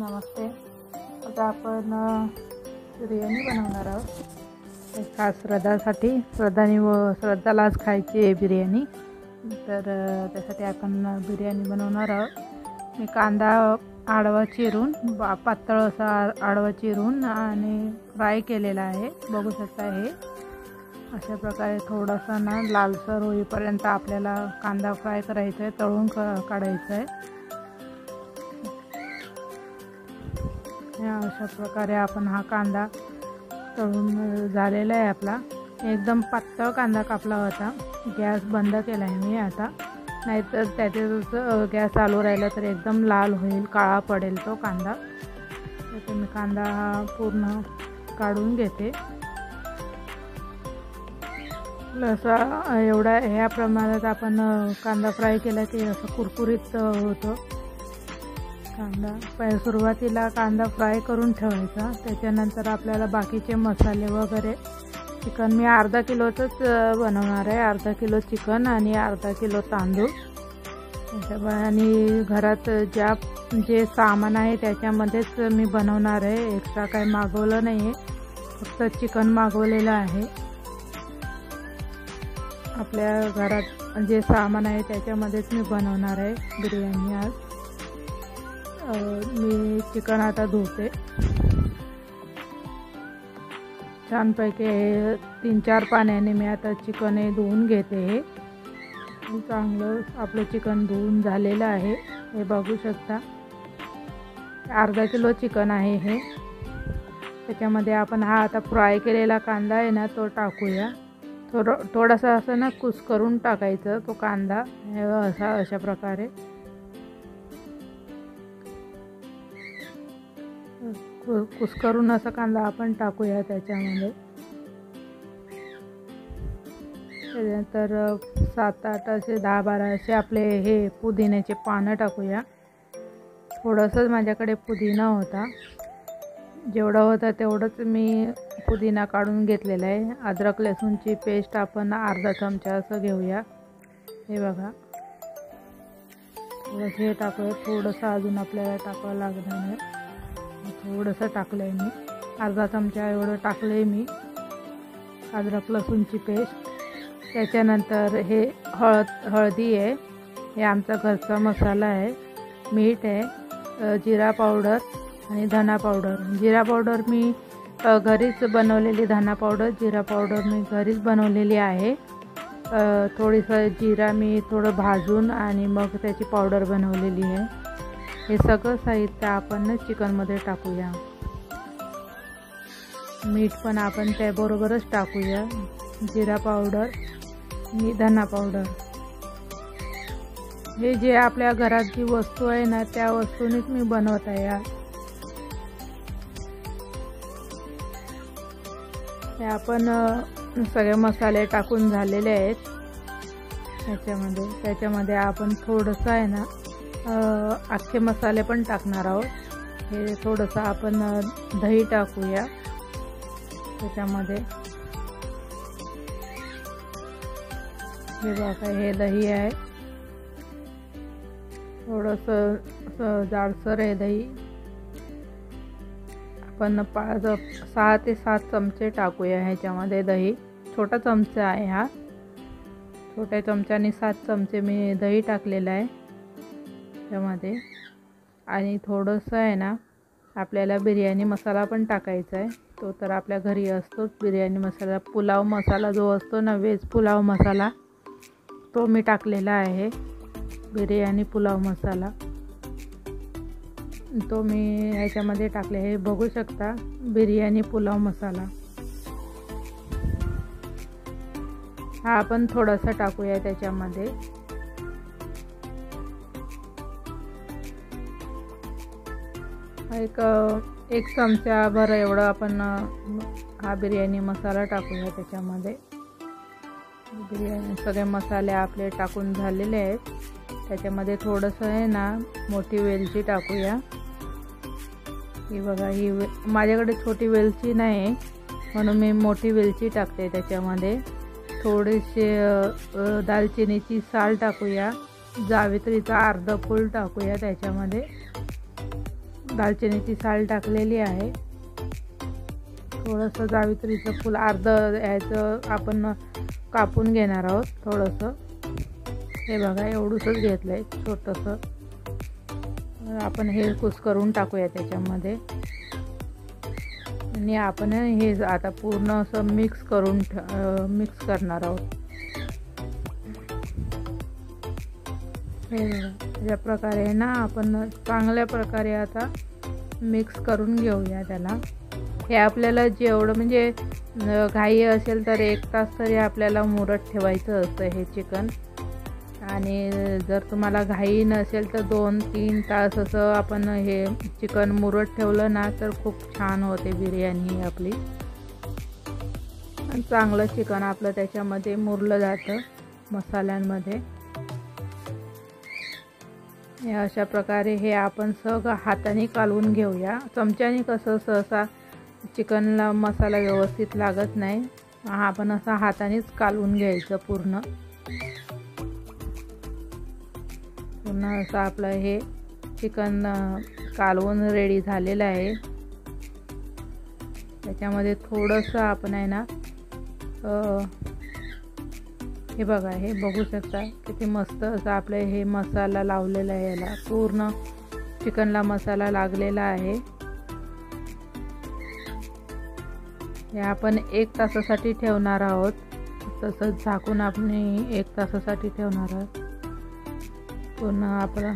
नमस्ते. आता आपण बिर्याणी बनवणार आहोत. खास श्रद्धाला आज खायची आहे बिर्याणी. तर त्यासाठी आपण बिर्याणी बनवणार आहोत. मी कांदा आडवा चिरून पातळ असा आडवा चिरून आणि फ्राय केलेला आहे. बघू शकता हे अशा प्रकारे थोडासा ना लालसर होईपर्यंत आपल्याला कांदा फ्राय करायचा आहे, तळून काढायचा आहे. अशा प्रकारे आपण हा कांदा तळून झालेला आहे आपला. एकदम पातळ कांदा कापला होता. गॅस बंद केला आहे मी आता, नाहीतर त्याच्यातच गॅस चालू राहिला तर एकदम लाल होईल, काळा पडेल तो कांदा. तर मी कांदा पूर्ण काढून घेते. असा एवढा ह्या प्रमाणात आपण कांदा फ्राय केला की असं कुरकुरीत होतो कांदा. सुरुवातीला कांदा फ्राय करून ठेवायचा. त्याच्यानंतर आपल्याला बाकीचे मसाले वगैरे, चिकन मी अर्धा किलोचंच बनवणार आहे. अर्धा किलो चिकन आणि अर्धा किलो तांदूळ. आणि घरात जे सामान आहे त्याच्यामध्येच मी बनवणार आहे. एक्स्ट्रा काही मागवलं नाही आहे, फक्त चिकन मागवलेलं आहे. आपल्या घरात जे सामान आहे त्याच्यामध्येच मी बनवणार आहे बिर्याणी आज. मी चिकन आता धुते छानपैकी. 3-4 पाण्याने मी आता चिकन हे धुवून घेते. हे चांगलं आपलं चिकन धुवून झालेलं आहे, हे बघू शकता. अर्धा किलो चिकन आहे हे. त्याच्यामध्ये आपण हा आता फ्राय केलेला कांदा आहे ना तो टाकूया. थोडासा असं ना कुस्करून टाकायचं तो कांदा, अशा प्रकारे कुस्करून असा कांदा आपण टाकूया त्याच्यामध्ये. त्यानंतर 7-8 असे 10-12 असे आपले हे पुदिन्याचे पानं टाकूया. थोडंसंच माझ्याकडे पुदिना होता, जेवढं होतं तेवढंच मी पुदिना काढून घेतलेला आहे. अद्रक लसूणची पेस्ट आपण अर्धा चमचा असं घेऊया. हे बघा, थोडंसं हे टाकूया. थोडंसं अजून आपल्याला टाकावं लागणार आहे. थोडंसं टाकलं आहे मी, अर्धा चमचा एवढं टाकलं आहे मी अद्रक लसूणची पेस्ट. त्याच्यानंतर हे हळदी आहे, हे आमचा घरचा मसाला आहे. मीठ आहे, जिरा पावडर आणि धना पावडर. जिरा पावडर मी घरीच बनवलेली, धना पावडर जिरा पावडर मी घरीच बनवलेली आहे. थोडीसं जिरा मी थोडं भाजून आणि मग त्याची पावडर बनवलेली आहे. हे सगळं साहित्य आपण चिकनमध्ये टाकूया. मीठ पण आपण त्याबरोबरच टाकूया. जिरा पावडर आणि धना पावडर. हे जे आपल्या घरात जी वस्तू आहे ना त्या वस्तूनीच मी बनवत आहे. हे आपण सगळे मसाले टाकून झालेले आहेत त्याच्यामध्ये आपण थोडंसं आहे ना अख्खे मसाले पण टाकणार आहोत. हे थोडंसं आपण दही टाकूया त्याच्यामध्ये. हे बघा, हे दही आहे, थोडंसं जाडसर आहे दही. आपण 6 ते 7 चमचे टाकूया ह्याच्यामध्ये दही. छोटा चमचा आहे हा, छोट्या चमच्याने 7 चमचे मी दही टाकलेलं आहे त्यामध्ये. आणि थोडंसं आहे ना आपल्याला बिर्याणी मसाला पण टाकायचा आहे. तो तर आपल्या घरी असतोच बिर्याणी मसाला. पुलाव मसाला जो असतो ना, व्हेज पुलाव मसाला, तो मी टाकलेला आहे. बिर्याणी पुलाव मसाला तो मी ह्याच्यामध्ये टाकले. हे बघू शकता, बिर्याणी पुलाव मसाला हा आपण थोडासा टाकूया त्याच्यामध्ये. एक चमचा भर एवढं आपण हा बिर्याणी मसाला टाकूया त्याच्यामध्ये. बिर्याणी सगळे मसाले आपले टाकून झालेले आहेत. त्याच्यामध्ये थोडंसं आहे ना मोठी वेलची टाकूया. ही बघा, ही माझ्याकडे छोटी वेलची नाही म्हणून मी मोठी वेलची टाकते त्याच्यामध्ये. थोडीशी दालचिनीची साल टाकूया. जावित्रीचा अर्धा फूल टाकूया त्याच्यामध्ये. दालचिनीची साल टाकलेली आहे. थोडंसं जावित्रीचं फूल अर्धं याचं आपण कापून घेणार आहोत. थोडंसं हे बघा एवढंच घेतलं आहे छोटंसं. आपण हे कुस्करून टाकूया त्याच्यामध्ये आणि आपण हे आता पूर्ण असं मिक्स मिक्स करणार आहोत. हे या प्रकारे ना आपण चांगल्या प्रकारे आता मिक्स करून घेऊया त्याला. हे आपल्याला जेवढं म्हणजे घाई असेल तर 1 तास तरी आपल्याला मुरत ठेवायचं असतं हे चिकन. आणि जर तुम्हाला घाई नसेल तर 2-3 तास असं आपण हे चिकन मुरत ठेवलं ना तर खूप छान होते बिर्याणी आपली. आणि चांगलं चिकन आपलं त्याच्यामध्ये मुरलं जातं मसाल्यांमध्ये. अशा प्रकारे हे आपण सगळं हाताने कालवून घेऊया. चमच्याने कसं सहसा चिकनला मसाला व्यवस्थित लागत नाही. आपण असं हातानेच कालवून घ्यायचं पूर्ण असं आपलं हे चिकन कालवून रेडी झालेलं आहे. त्याच्यामध्ये थोडंसं आपण आहे ना हे बघा हे बघू शकता किती मस्त असं आपलं हे मसाला लावलेला आहे. याला पूर्ण चिकनला मसाला लागलेला आहे. हे आपण 1 तासासाठी ठेवणार आहोत. तसंच झाकून आपण 1 तासासाठी ठेवणार आहोत. पूर्ण आपलं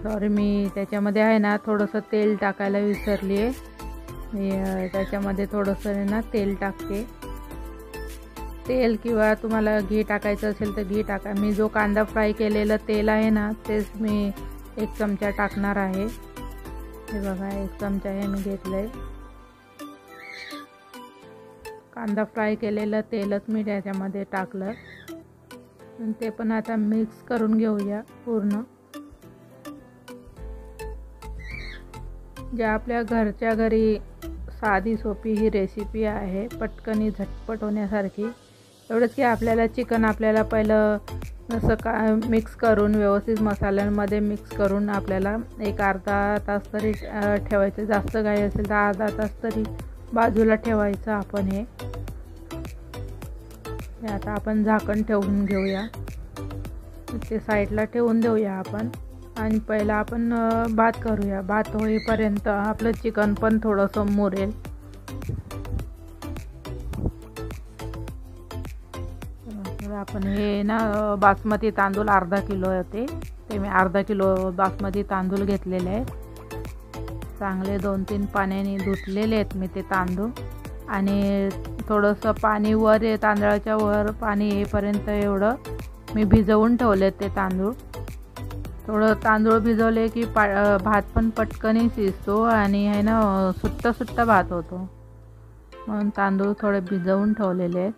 सॉरी मी त्याच्यामध्ये आहे ना थोडंसं तेल टाकायला विसरली आहे. मी त्याच्यामध्ये थोडंसं ना तेल टाकते. तेल किंवा तुम्हाला घी टाकायचं असेल तर घी टाका. मी जो कांदा फ्राय केलेलं तेल आहे ना तेच मी 1 चमचा टाकणार आहे. हे बघा 1 चमचा हे मी घेतलं आहे. कांदा फ्राय केलेलं तेलच मी त्याच्यामध्ये टाकलं. आणि ते पण आता मिक्स करून घेऊया पूर्ण. ज्या आपल्या घरच्या घरी साधी सोपी ही रेसिपी आहे, पटकनी झटपट होण्यासारखी. एवढंच की आपल्याला चिकन आपल्याला पहिलं असं मिक्स करून व्यवस्थित मसाल्यांमध्ये मिक्स करून आपल्याला 1-अर्धा तास तरी ठेवायचं. जास्त घाई असेल तर अर्धा तास तरी बाजूला ठेवायचं आपण हे आता आपण झाकण ठेवून घेऊया. ते साईडला ठेवून देऊया आपण. आणि पहिला आपण भात करूया. भात होईपर्यंत आपलं चिकन पण थोडंसं मुरेल. आपण हे ना बासमती तांदूळ अर्धा किलो होते ते मी अर्धा किलो बासमती तांदूळ घेतलेले आहेत. चांगले 2-3 पाण्याने धुतलेले आहेत मी ते तांदूळ. आणि थोडंसं पाणी वर तांदळाच्या वर पाणी येईपर्यंत एवढं मी भिजवून ठेवले ते तांदूळ. थोडं तांदूळ भिजवले की भात पण पटकन शिजतो आणि आहे ना सुट्टा भात होतो. म्हणून तांदूळ थोडे भिजवून ठेवलेले आहेत.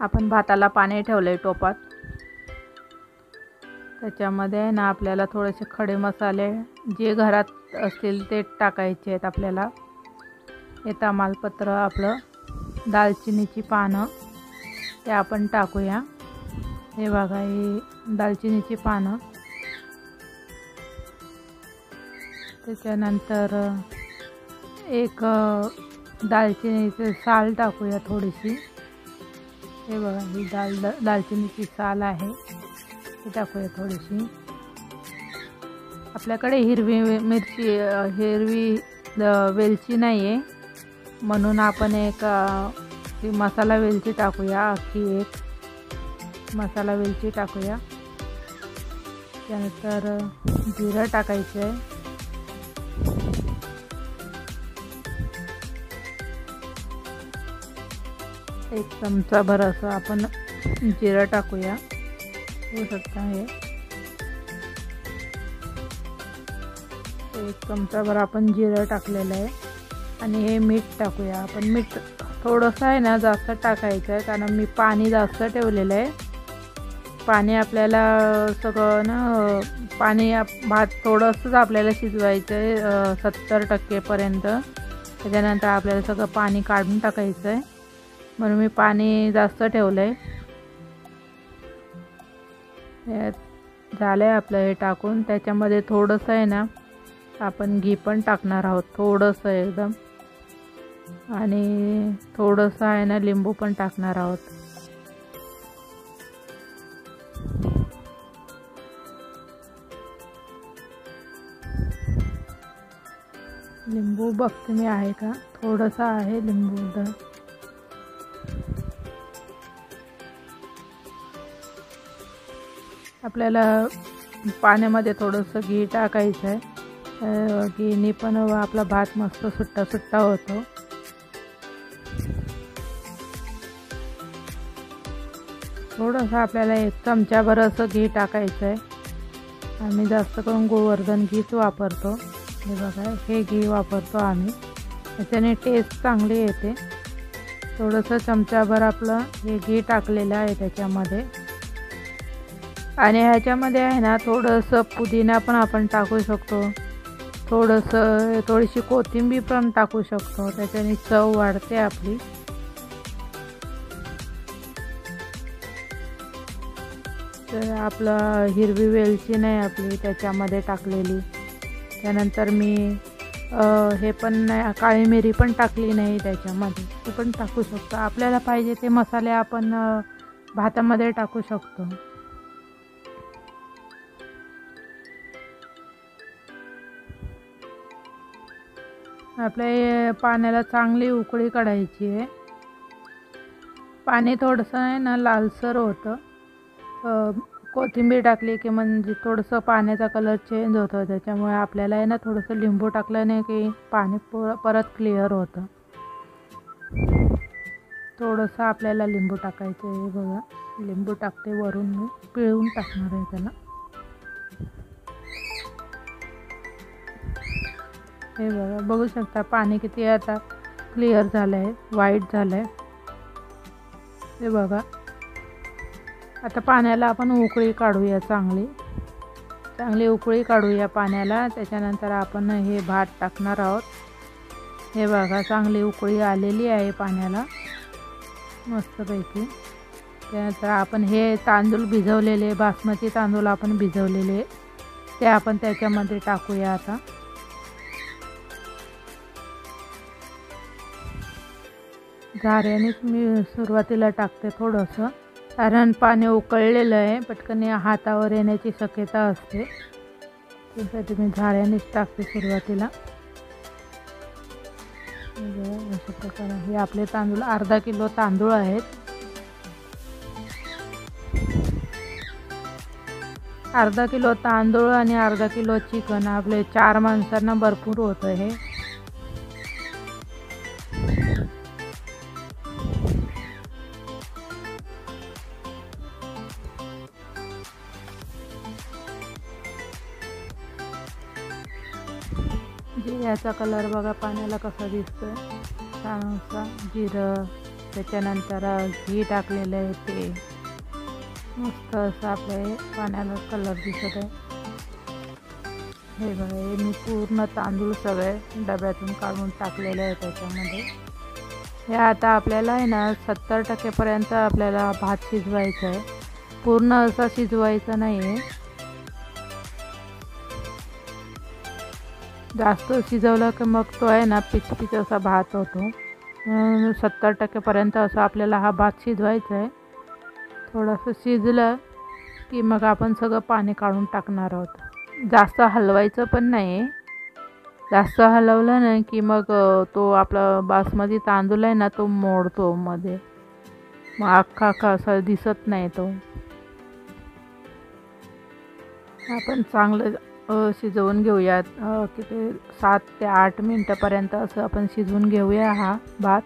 आपण भाताला पाणी ठेवले टोपात. त्याच्यामध्ये ना आपल्याला थोडेसे खडे मसाले जे घरात असतील ते टाकायचे आहेत आपल्याला. हे तमालपत्र आपलं दालचिनीची पानं ते आपण टाकूया. हे बघा ही दालचिनीची पानं. त्याच्यानंतर एक दालचिनीची साल टाकूया थोडीशी. हे बघा ही दालचिनीची साल आहे ती टाकूया थोडीशी. आपल्याकडे हिरवी वेलची नाही आहे म्हणून आपण एक मसाला वेलची टाकूया. अख्खी एक मसाला वेलची टाकूया. त्यानंतर जिरं टाकायचं आहे. एक चमचाभर असं आपण जिरं टाकूया. होऊ शकता हे 1 चमचाभर आपण जिरं टाकलेलं आहे. आणि हे मीठ टाकूया आपण. मीठ थोडंसं आहे ना जास्त टाकायचं आहे कारण मी पाणी जास्त ठेवलेलं आहे. पाणी आपल्याला सगळं ना भात थोडंसंच आपल्याला शिजवायचं आहे 70% त्याच्यानंतर आपल्याला सगळं पाणी काढून टाकायचं आहे म्हणून मी पाणी जास्त ठेवलं आहे. झालं आहे आपलं हे टाकून. त्याच्यामध्ये थोडंसं आहे ना आपण घी पण टाकणार आहोत थोडंसं एकदम, आणि थोडंसं आहे ना लिंबू पण टाकणार आहोत. लिंबू बघते मी आहे का, थोडंसं आहे लिंबू. आपल्याला पाण्यामध्ये थोडंसं घी टाकायचं आहे. घीने पण आपला भात मस्त सुट्टा सुट्टा होतो. थोडंसं आपल्याला 1 चमचाभर असं घी टाकायचं आहे. आम्ही जास्त करून गोवर्धन घीच वापरतो. हे बघा, हे घी वापरतो आम्ही, त्याच्याने टेस्ट चांगली येते. थोडंसं चमचाभर आपलं हे घी टाकलेलं आहे त्याच्यामध्ये. आणि ह्याच्यामध्ये आहे ना थोडंसं पुदिना पण आपण टाकू शकतो, थोडीशी कोथिंबीर पण टाकू शकतो, त्याच्याने चव वाढते आपली. तर आपलं हिरवी वेलची नाही आपली त्याच्यामध्ये टाकलेली. त्यानंतर मी हे पण नाही, काळी मिरी पण टाकली नाही त्याच्यामध्ये, ते पण टाकू शकतो. आपल्याला पाहिजे ते मसाले आपण भातामध्ये टाकू शकतो. आपल्या पाण्याला चांगली उकळी काढायची आहे. पाणी थोडंसं आहे ना लालसर होतं. कोथिंबीर टाकली की म्हणजे थोडंसं पाण्याचा कलर चेंज होतो. त्याच्यामुळे आपल्याला आहे ना थोडंसं लिंबू टाकलं नाही की पाणी परत क्लिअर होतं. थोडंसं आपल्याला लिंबू टाकायचं आहे. बघा, लिंबू टाकते वरून, मी पिळून टाकणार आहे त्याला. हे बघा, बघू शकता पाणी किती आता क्लिअर झालं आहे, व्हाईट झालं आहे. हे बघा, आता पाण्याला आपण उकळी काढूया, चांगली उकळी काढूया पाण्याला. त्याच्यानंतर आपण हे भात टाकणार आहोत. हे बघा, चांगली उकळी आलेली आहे पाण्याला मस्तपैकी. त्यानंतर आपण हे तांदूळ भिजवलेले, बासमती तांदूळ आपण भिजवलेले, ते आपण त्याच्यामध्ये टाकूया. आता झाऱ्यानेच मी सुरुवातीला टाकते थोडंसं, कारण पाणी उकळलेलं आहे, पटकन हातावर येण्याची शक्यता असते. त्यासाठी मी झाऱ्यानेच टाकते सुरुवातीला. अशा प्रकारे हे आपले तांदूळ, अर्धा किलो तांदूळ आहेत. अर्धा किलो तांदूळ आणि अर्धा किलो चिकन, आपले 4 माणसांना भरपूर होतं हे. जिऱ्याचा कलर बघा पाण्याला कसा दिसतोय, छान असा. जिरं, त्याच्यानंतर घी टाकलेलं आहे, ते मस्त असं आपल्या पाण्याला कलर दिसत आहे. हे बघा, हे मी पूर्ण तांदूळ सगळे डब्यातून काढून टाकलेले आहे त्याच्यामध्ये. हे आता आपल्याला आहे ना 70% आपल्याला भात शिजवायचा आहे, पूर्ण असा शिजवायचा नाही आहे. जास्त शिजवलं की मग तो आहे ना पिचपिच असा भात होतो. 70% असं आपल्याला हा भात शिजवायचा आहे. थोडंसं शिजलं की मग आपण सगळं पाणी काढून टाकणार आहोत. जास्त हलवायचं पण नाही, जास्त हलवलं नाही की मग तो आपला बासमती तांदूळ आहे ना तो मोडतो मध्ये, मग अख्खा असा दिसत नाही तो. आपण चांगलं शिजवून घेऊया, किती 7 ते 8 मिनटापर्यंत असं आपण शिजवून घेऊया हा भात.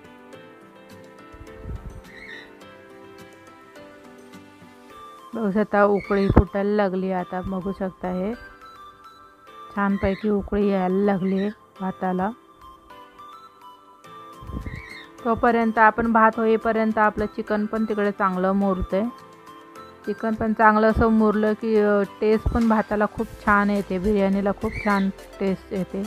बघू शकता उकळी फुटायला लागली. आता बघू शकता हे छानपैकी उकळी यायला लागली भाताला. तोपर्यंत आपण भात होईपर्यंत आपलं चिकन पण तिकडे चांगलं मुरते. चिकन पण चांगलं असं मुरलं की टेस्ट पण भाताला खूप छान येते, बिर्याणीला खूप छान टेस्ट येते.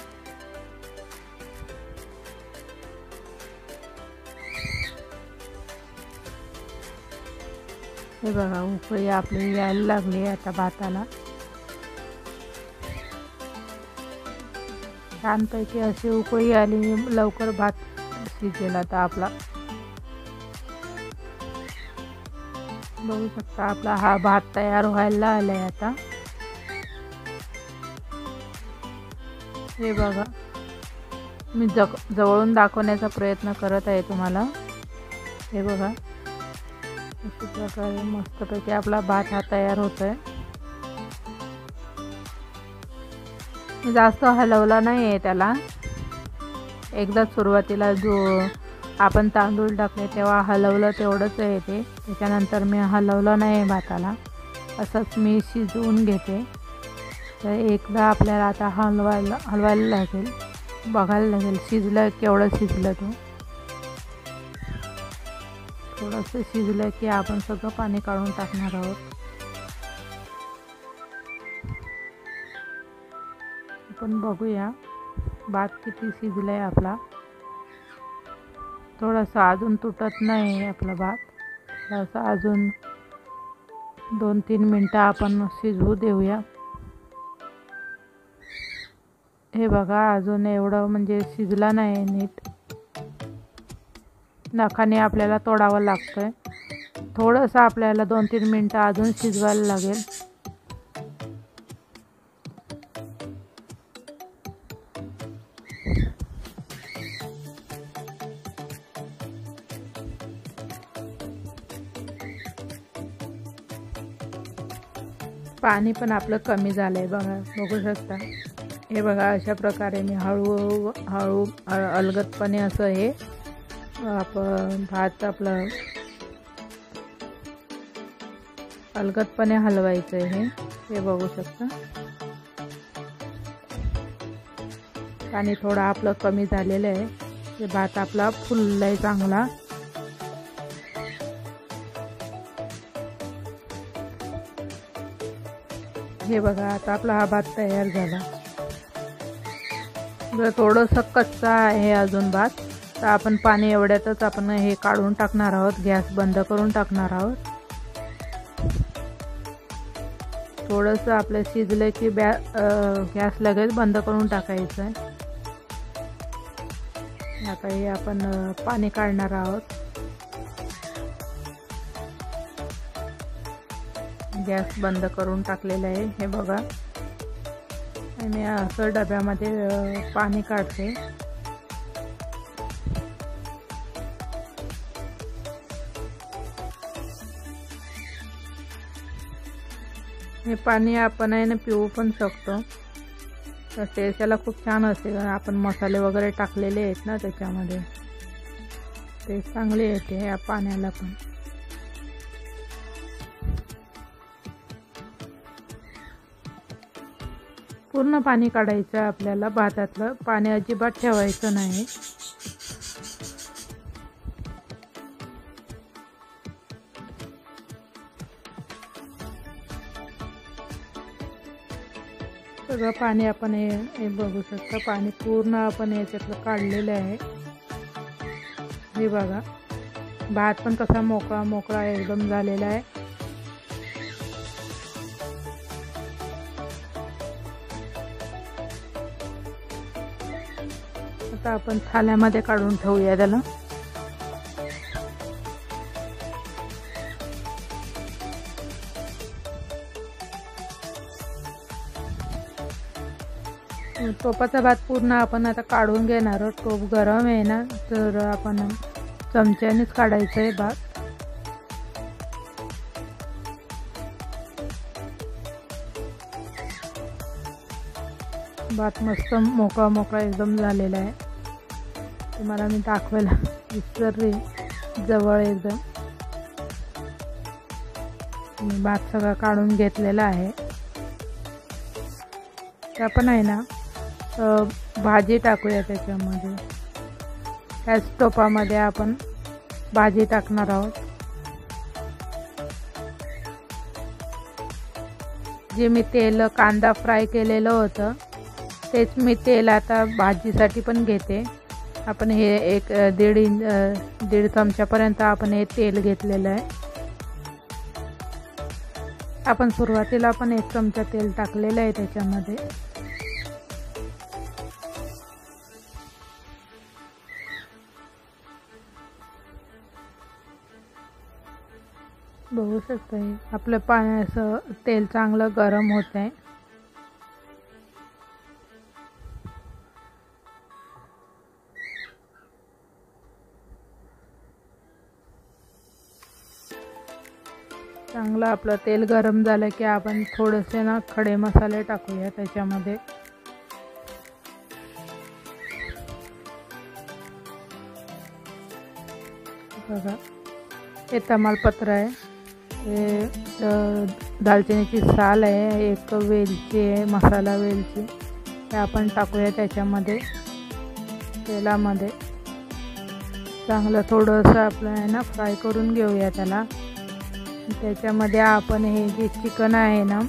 हे बघा, उकळी आपली यायला लागली आता भाताला. छानपैकी अशी उकळी आली, लवकर भात शिजेल आता आपला. बघू शकता आपला हा भात तयार व्हायला आलाय आता. हे बघा, मी जवळून दाखवण्याचा प्रयत्न करत आहे तुम्हाला. हे बघा, अशा प्रकारे मस्तपैकी आपला भात हा तयार होतोय. जास्त हलवला नाही आहे त्याला. एकदा सुरुवातीला जो आपण तांदूळ टाकले तेव्हा हलवलं तेवढंच आहे ते. त्याच्यानंतर मी हलवलं नाही भाताला, असंच मी शिजवून घेते. तर एकदा आपल्याला आता हलवायला लागेल, बघायला लागेल शिजलं केवढं शिजलं. तो थोडंसं शिजलं की आपण सगळं पाणी काढून टाकणार आहोत. आपण बघूया भात किती शिजलाय आपला. थोडासा अजून तुटत नाही आपला भात. थोडासा अजून 2-3 मिनटं आपण शिजवू देऊया. हे बघा, अजून एवढं म्हणजे शिजला नाही नीट. नखाने आपल्याला तोडावं लागतंय. थोडंसं आपल्याला 2-3 मिनटं अजून शिजवायला लागेल. पाणी पण आपलं कमी झालंय बघा, बघू शकता. हे बघा, अशा प्रकारे मी हळू अलगदपणे असं हे आपण भात आपलं अलगदपणे हलवायचं आहे. हे बघू शकता. पाणी थोडं आपलं कमी झालेलं आहे. हे भात आपला फुललाय चांगला. हे बघा, आता आपला हा भात तयार झाला. जर थोडंसं कच्चा आहे अजून भात, तर आपण पाणी एवढ्यातच आपण हे काढून टाकणार आहोत. गॅस बंद करून टाकणार आहोत. थोडंसं आपलं शिजलं की गॅस लगेच बंद करून टाकायचं आहे. आता हे आपण पाणी काढणार आहोत. गॅस बंद करून टाकलेलं आहे. हे बघा, मी असं डब्यामध्ये पाणी काढते. हे पाणी आपण आहे ना पिऊ पण शकतो. तर टेस्टला खूप छान असते. आपण मसाले वगैरे टाकलेले आहेत ना त्याच्यामध्ये, टेस्ट चांगली येते या पाण्याला पण. पूर्ण पाणी काढायचं आपल्याला भातातलं. पाणी अजिबात ठेवायचं नाही. सगळं पाणी आपण हे बघू शकता. पाणी पूर्ण आपण याच्यातलं काढलेलं आहे. हे बघा, भात पण कसा मोकळा मोकळा एकदम झालेला आहे. आता आपण थाल्यामध्ये काढून ठेवूया त्याला. टोपाचा भात पूर्ण आपण आता काढून घेणार आहोत. टोप गरम आहे ना, तर आपण चमच्यानेच काढायचं आहे भात. भात मस्त मोकळा मोकळा एकदम झालेला आहे. तुम्हाला मी दाखवायला विसरले जवळ एकदम. मी भात सगळा काढून घेतलेला आहे. ते आपण आहे ना भाजी टाकूया त्याच्यामध्ये. त्याच टोपामध्ये आपण भाजी टाकणार आहोत. जे मी तेल कांदा फ्राय केलेलं होतं तेच मी तेल आता भाजीसाठी पण घेते. आपण हे दीड चमच्यापर्यंत आपण हे तेल घेतलेलं आहे. आपण सुरुवातीला पण 1 चमचा तेल टाकलेलं आहे त्याच्यामध्ये. बघू शकता आपलं पाण्याचं तेल चांगलं गरम होत आहे. चांगलं आपलं तेल गरम झालं की आपण थोडेसे ना खडे मसाले टाकूया त्याच्यामध्ये. बघा हे तमालपत्र आहे, हे दालचिनीची साल आहे, एक वेलची आहे, मसाला वेलची, हे आपण टाकूया त्याच्यामध्ये तेलामध्ये. चांगलं थोडंसं आपलं आहे ना फ्राय करून घेऊया त्याला. त्याच्यामध्ये आपण हे जे चिकन आहे ना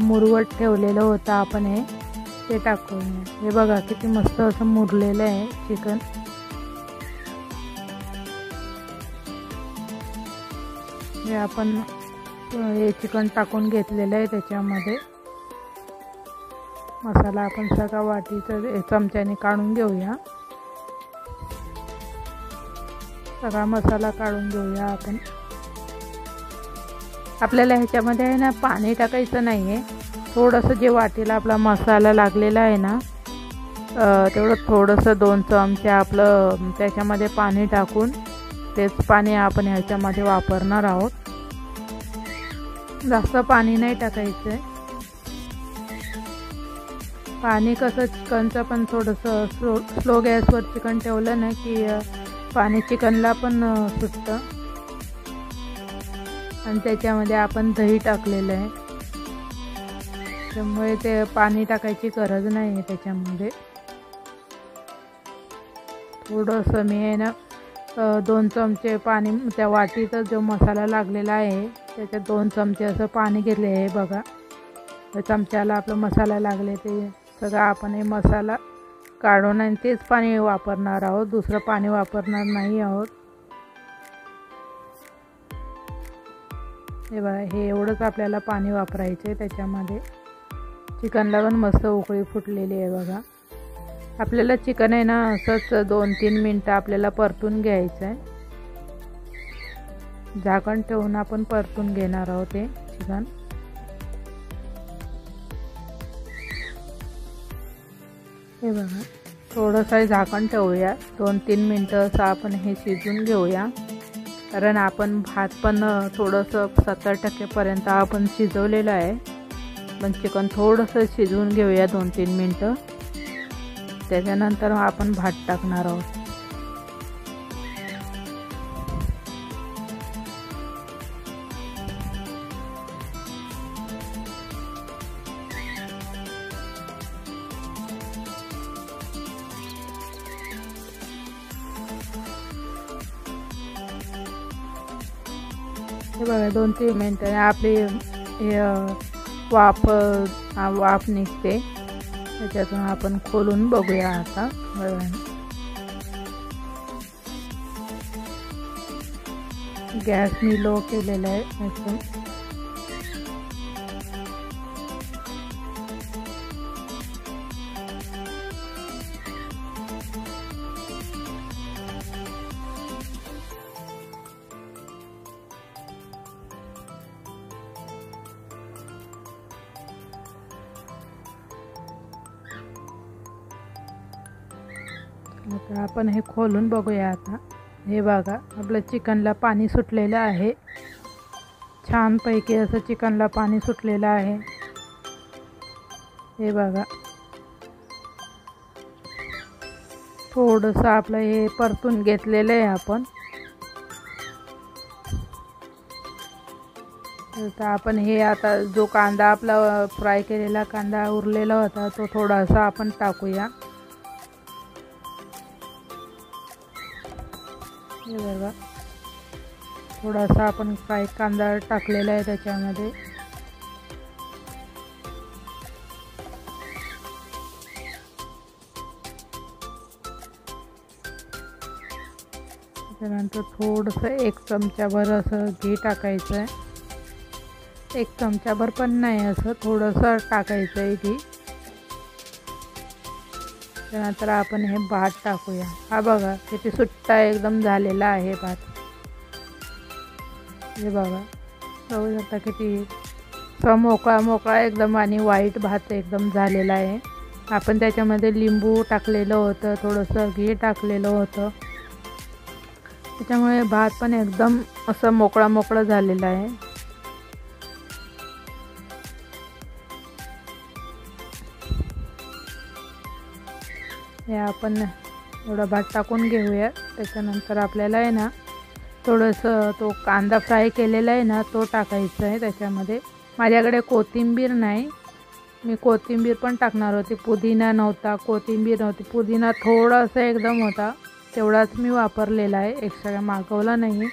मुरवट ठेवलेलं होतं आपण ते टाकूया. हे बघा किती मस्त असं मुरलेलं आहे चिकन. हे आपण हे चिकन टाकून घेतलेलं आहे त्याच्यामध्ये. मसाला आपण सगळा वाटीचं चमच्याने काढून घेऊया. सगळा मसाला काढून घेऊया आपण. आपल्याला ह्याच्यामध्ये आहे ना पाणी टाकायचं नाही आहे. थोडंसं जे वाटीला आपला मसाला लागलेला आहे ना तेवढं थोडंसं 2 चमचे आपलं त्याच्यामध्ये पाणी टाकून तेच पाणी आपण ह्याच्यामध्ये वापरणार आहोत. जास्त पाणी नाही टाकायचं आहे. पाणी कसं चिकनचं पण थोडंसं स्लो गॅसवर चिकन ठेवलं ना की पाणी चिकनला पण सुटतं. आणि त्याच्यामध्ये आपण दही टाकलेलं आहे त्यामुळे ते पाणी टाकायची गरज नाही आहे त्याच्यामध्ये. थोडंसं मी आहे ना 2 चमचे पाणी त्या वाटीचा जो मसाला लागलेला आहे त्याच्यात 2 चमचे असं पाणी घेतले आहे. बघा त्या चमच्याला आपला मसाला लागले ते सगळं आपण हे मसाला काढून आणि तेच पाणी वापरणार आहोत, दुसरं पाणी वापरणार नाही आहोत. हे बघा हे एवढंच आपल्याला पाणी वापरायचं आहे त्याच्यामध्ये. चिकनला पण मस्त उकळी फुटलेली आहे बघा. आपल्याला चिकन आहे ना असंच 2-3 मिनटं आपल्याला परतून घ्यायचं आहे. झाकण ठेवून आपण परतून घेणार आहोत ते चिकन. हे बघा थोडंसं झाकण ठेवूया 2-3 मिनटं असं आपण हे शिजून घेऊया. कारण आपण भात पण थोडंसं 70% पर्यंत आपण शिजवलेलं आहे. पण चिकन थोडंसं शिजवून घेऊया 2-3 मिनटं. त्याच्यानंतर आपण भात टाकणार आहोत. हे बघा 2-3 मिनटं आपली वाफ निघते त्याच्यातून आपण खोलून बघूया आता. गॅस मी लो केलेला आहे एकदम. आता आपण हे खोलून बघूया आता. हे बघा आपलं चिकनला पाणी सुटलेलं आहे. छानपैकी असं चिकनला पाणी सुटलेलं आहे. हे बघा थोडंसं आपलं हे परतून घेतलेलं आहे आपण. तर आपण हे आता जो कांदा आपला फ्राय केलेला कांदा उरलेला होता तो थोडासा आपण टाकूया. हे बघा थोडासा आपण फ्राय कांदा टाकलेला आहे त्याच्यामध्ये. त्यानंतर थोडंसं 1 चमचाभर असं घी टाकायचं आहे. 1 चमचाभर पण नाही असं थोडंसं टाकायचं आहे घी. त्यानंतर आपण हे भात टाकूया. हा बघा किती सुट्टा एकदम झालेला आहे भात. हे बघा, बघू शकता किती मोकळा मोकळा एकदम आणि व्हाईट भात एकदम झालेला आहे. आपण त्याच्यामध्ये लिंबू टाकलेलं होतं, थोडंसं घी टाकलेलं होतं, त्याच्यामुळे भात पण एकदम असं मोकळा मोकळा झालेला आहे. हे आपण एवढा भात टाकून घेऊया. त्याच्यानंतर आपल्याला आहे ना थोडंसं तो कांदा फ्राय केलेला आहे ना तो टाकायचा आहे त्याच्यामध्ये. माझ्याकडे कोथिंबीर नाही, मी कोथिंबीर पण टाकणार होती. पुदिना नव्हता, कोथिंबीर नव्हती. पुदिना थोडासा एकदम होता, तेवढाच मी वापरलेला आहे, एक्स्ट्रा मागवला नाही.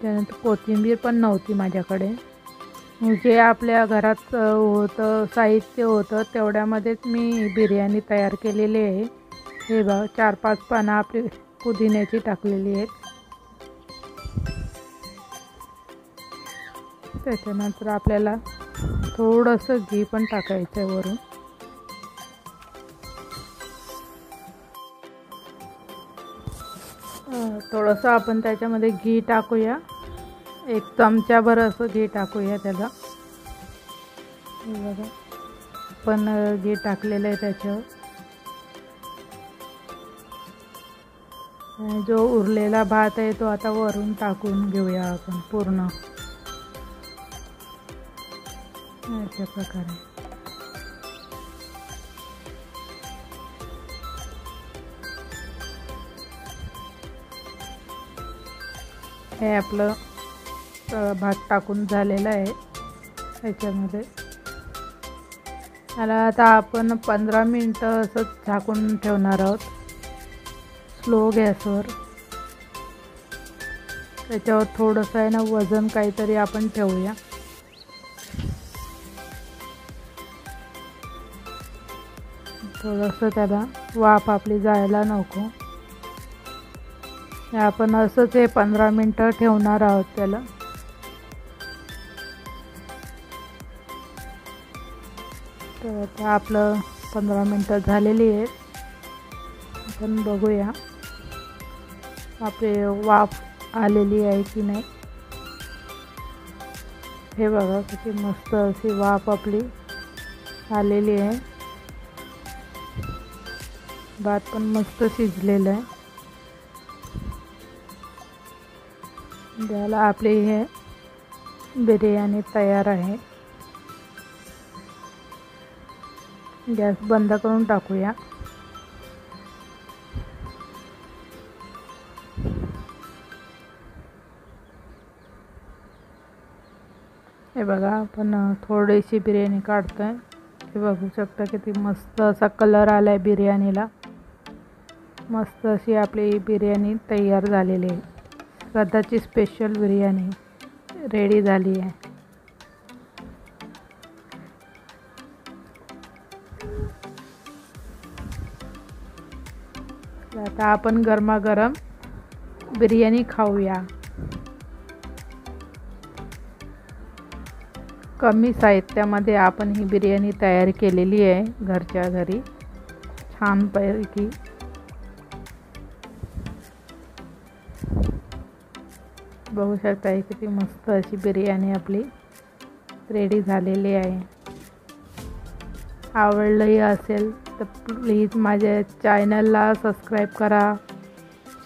त्यानंतर कोथिंबीर पण नव्हती माझ्याकडे. जे आपल्या घरात होतं साहित्य होतं तेवढ्यामध्येच मी बिर्याणी तयार केलेली आहे. हे बघा, 4-5 पानं आपली पुदिन्याची टाकलेली आहेत. त्याच्यानंतर आपल्याला थोडंसं घी पण टाकायचं आहे वरून. थोडंसं आपण त्याच्यामध्ये घी टाकूया, 1 चमचाभर असं घी टाकूया त्याला. हे बघा, पण घी टाकलेलं आहे त्याच्यावर. जो उरलेला भात आहे तो आता वरून टाकून घेऊया आपण पूर्ण अशा प्रकारे. हे आपलं भात टाकून झालेलं आहे ह्याच्यामध्ये. त्याला आता आपण 15 मिनटं असं झाकून ठेवणार आहोत स्लो गॅसवर. त्याच्यावर थोडंसं आहे ना वजन काहीतरी आपण ठेवूया. थोडंसं त्याला वाफ आपली जायला नको. आपण असंच हे 15 मिनटं ठेवणार आहोत त्याला. तर आता आपलं 15 मिनटं झालेली आहेत. आपण बघूया आपली वाफ आलेली आहे की नाही. हे बघा किती मस्त अशी वाफ आपली आलेली आहे. भात पण मस्त शिजलेलं आहे. त्याला आपली हे बिर्याणी तयार आहे. गॅस बंद करून टाकूया. हे बघा, आपण थोडीशी बिर्याणी काढतोय. हे बघू शकता किती मस्त असा कलर आला आहे बिर्याणीला. मस्त अशी आपली बिर्याणी तयार झालेली आहे. श्रद्धाची स्पेशल बिर्याणी रेडी झाली आहे. आता आपण गरमागरम बिर्याणी खाऊया. कमी साहित्यामध्ये आपण ही बिर्याणी तयार केलेली आहे घरच्या घरी छानपैकी. बघू शकता किती मस्त अशी बिर्याणी आपली रेडी झालेली आहे. आवडलंही असेल तर प्लीज माझ्या चॅनलला सबस्क्राईब करा,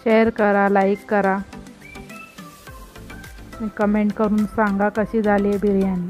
शेअर करा, लाईक करा, कमेंट करून सांगा कशी झाली आहे बिर्याणी.